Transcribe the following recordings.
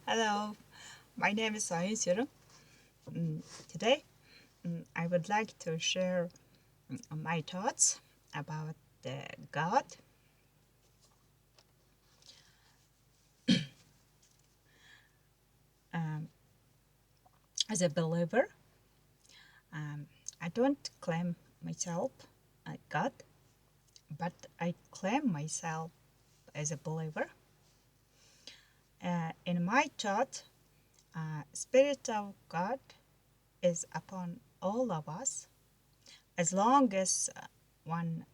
Hello, my name is Ayşe. Today, I would like to share my thoughts about God. Um, as a believer, I don't claim myself a God, but I claim myself as a believer. In my thought, Spirit of God is upon all of us as long as one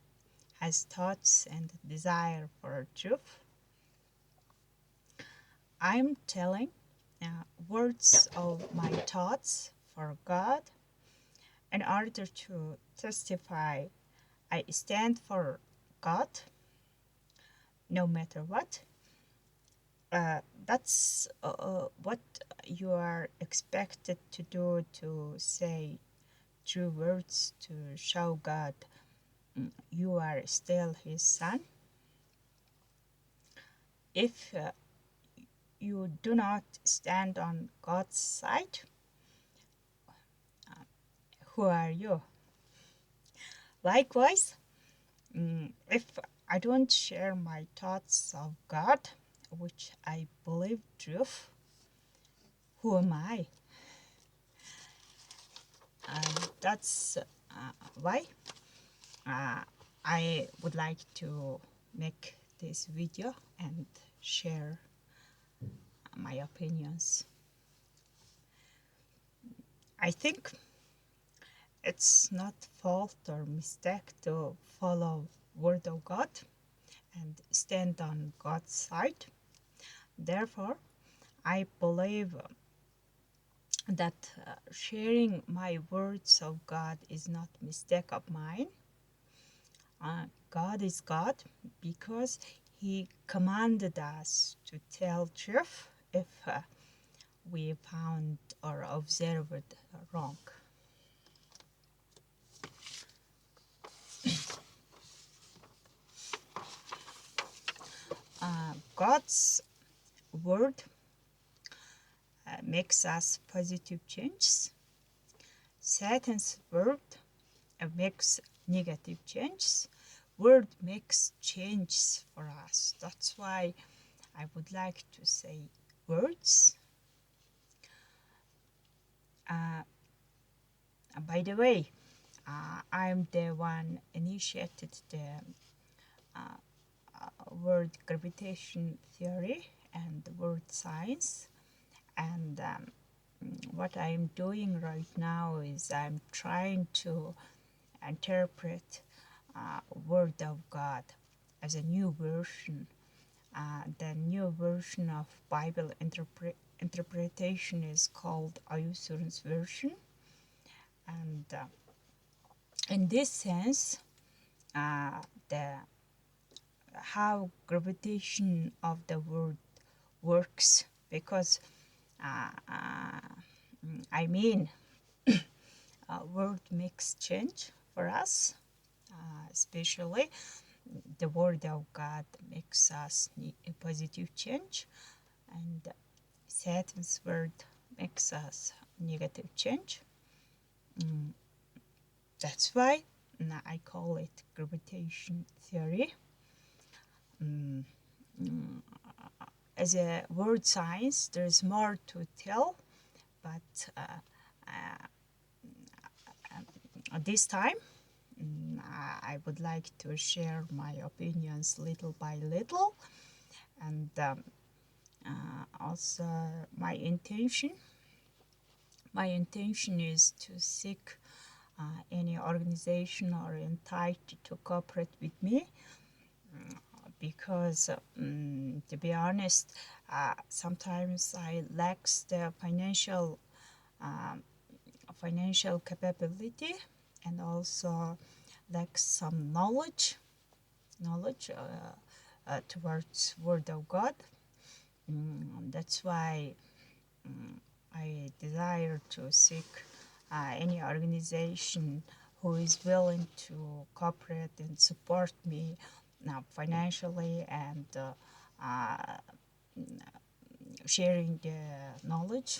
has thoughts and desire for truth. I'm telling words of my thoughts for God in order to testify I stand for God no matter what. That's what you are expected to do, to say true words to show God you are still His son. If you do not stand on God's side, who are you? Likewise, if I don't share my thoughts of God, which I believe truth, who am I? That's why uh, I would like to make this video and share my opinions. I think it's not fault or mistake to follow word of God and stand on God's side. Therefore, I believe that sharing my words of God is not mistake of mine. God is God because He commanded us to tell truth if we found or observed wrong. God's word makes us positive changes. Satan's word makes negative changes. Word makes changes for us. That's why I would like to say words. By the way, I'm the one initiated the word gravitation theory and word science. And what I'm doing right now is I'm trying to interpret Word of God as a new version. The new version of Bible interpretation is called Ayusurun's version. And in this sense, the how gravitation of the word works, because I mean word makes change for us, especially the word of God makes us a positive change, and Satan's word makes us negative change. That's why I call it gravitation theory. As a word science, there's more to tell, but at this time, I would like to share my opinions little by little, and also my intention. My intention is to seek any organization or entity to cooperate with me, because to be honest, sometimes I lack the financial capability, and also lack some knowledge towards Word of God. That's why I desire to seek any organization who is willing to cooperate and support me now financially, and sharing the knowledge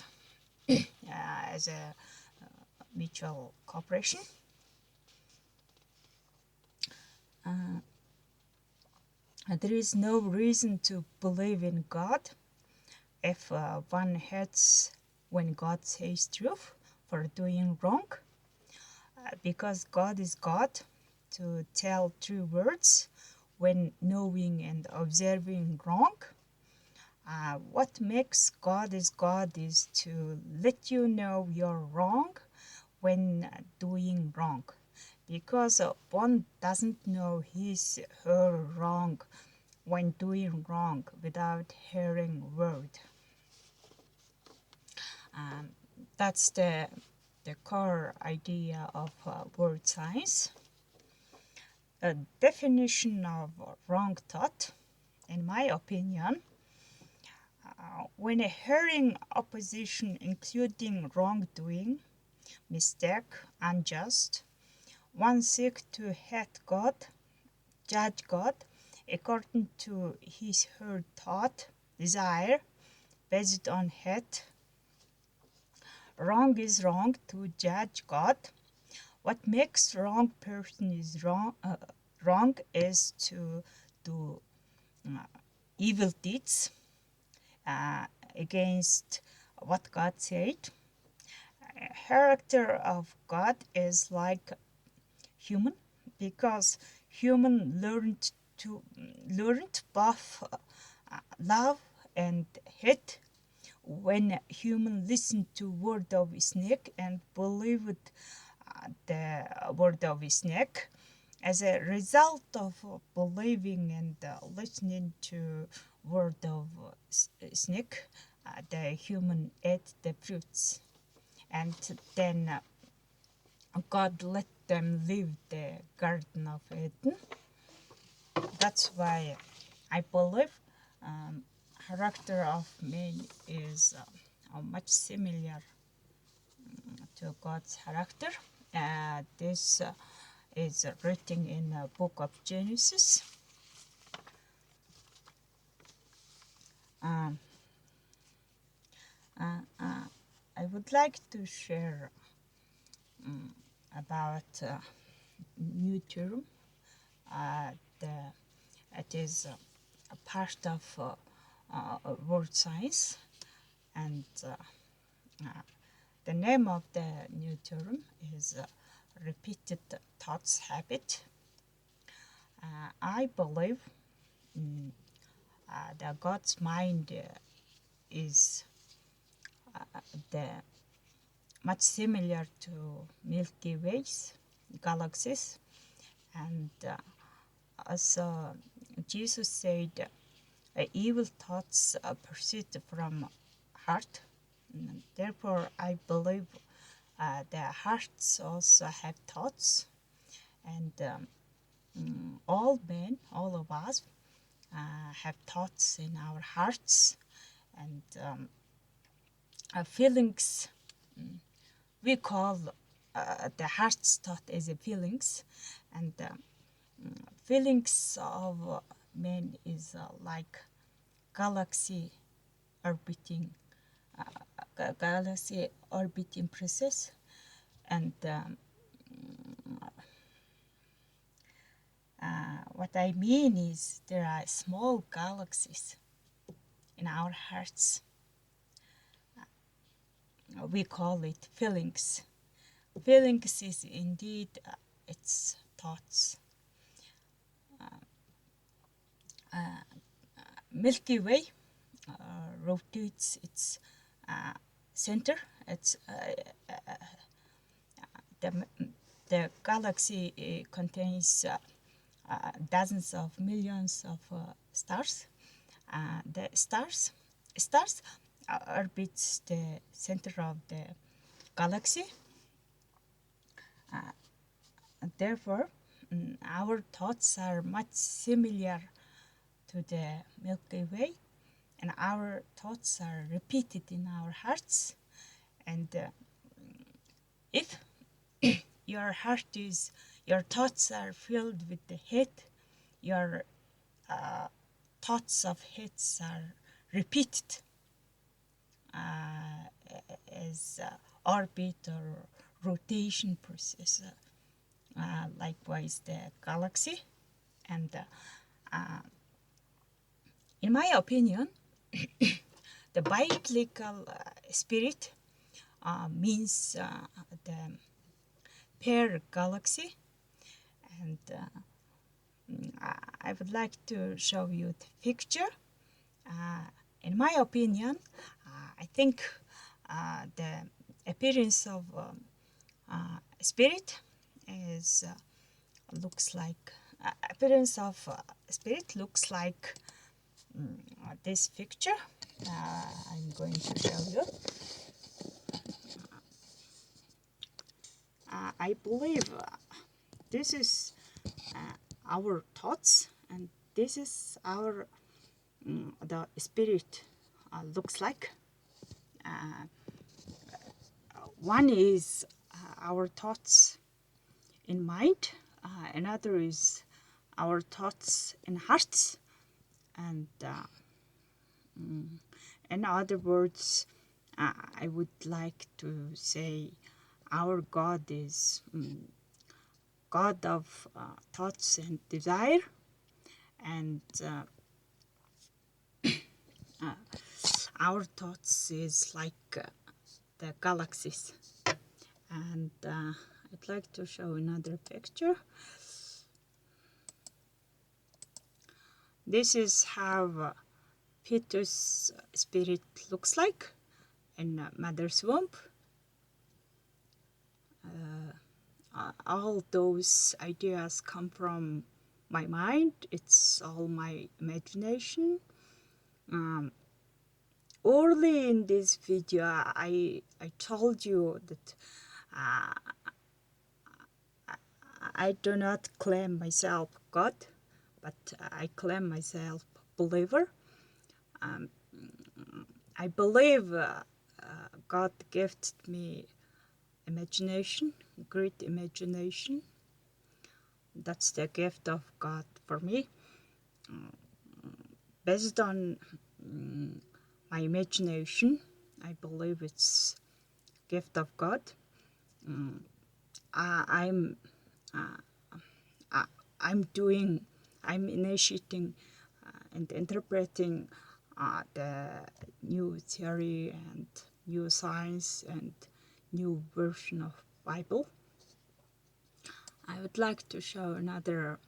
as a mutual cooperation. There is no reason to believe in God if one hates when God says truth for doing wrong, because God is God to tell true words when knowing and observing wrong. What makes God is to let you know you're wrong when doing wrong, because one doesn't know his her wrong when doing wrong without hearing word. That's the core idea of word science. A definition of wrong thought, in my opinion, when hearing opposition including wrongdoing, mistake, unjust, one seeks to hate God, judge God according to his her thought, desire, based on hate. Wrong is wrong to judge God. What makes wrong person is wrong is to do evil deeds against what God said. Character of God is like human, because human learned both love and hate. When human listened to word of snake and believed the word of snake, as a result of believing and listening to word of snake, the human ate the fruits, and then God let them leave the Garden of Eden. That's why I believe character of man is much similar to God's character. This is written in the book of Genesis. I would like to share about new term. It is a part of word science, and the name of the new term is repeated thoughts habit. I believe that God's mind is the much similar to Milky Ways, galaxies, and also Jesus said, evil thoughts proceed from heart. And therefore, I believe the hearts also have thoughts, and all men, all of us, have thoughts in our hearts, and feelings. We call the heart's thought as a feelings, and feelings of men is like galaxy orbiting process, and what I mean is there are small galaxies in our hearts. We call it feelings. Feelings is indeed its thoughts. Milky Way rotates its center. It's the galaxy contains dozens of millions of stars. The stars orbits the center of the galaxy. Therefore, our thoughts are much similar to the Milky Way, and our thoughts are repeated in our hearts. And if your thoughts are filled with the hate, your thoughts of hate are repeated. is orbit or rotation process. Likewise, the galaxy. And in my opinion, the biblical spirit means the pair galaxy, and I would like to show you the picture. In my opinion, I think the appearance of spirit is looks like appearance of spirit looks like this picture. I'm going to show you. I believe this is our thoughts, and this is our the spirit looks like. One is our thoughts in mind, another is our thoughts in hearts, and in other words, I would like to say our God is God of thoughts and desire, and our thoughts is like the galaxies. And I'd like to show another picture. This is how fetus spirit looks like in mother's womb. All those ideas come from my mind. It's all my imagination. Early in this video, I told you that I do not claim myself God, but I claim myself believer. I believe God gifted me imagination, great imagination. That's the gift of God for me. Based on my imagination, I believe it's gift of God. I'm initiating and interpreting the new theory and new science and new version of Bible. I would like to show another